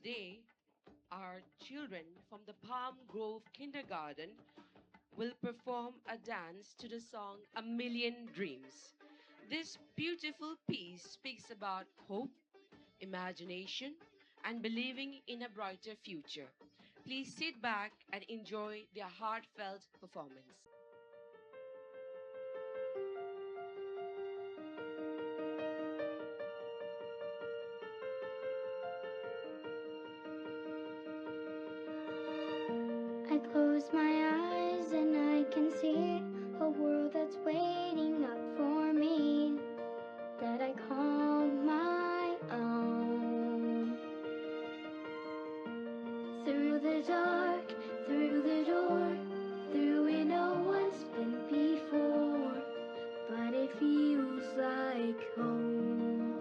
Today, our children from the Palm Grove Kindergarten will perform a dance to the song A Million Dreams. This beautiful piece speaks about hope, imagination, and believing in a brighter future. Please sit back and enjoy their heartfelt performance. I close my eyes and I can see a world that's waiting up for me, that I call my own. Through the dark, through the door, through it no one's been before, but it feels like home.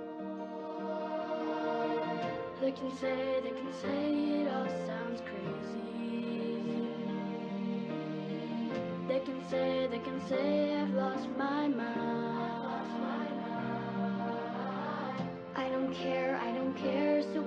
They can say it all sounds crazy. They can say I've lost my mind. I don't care, so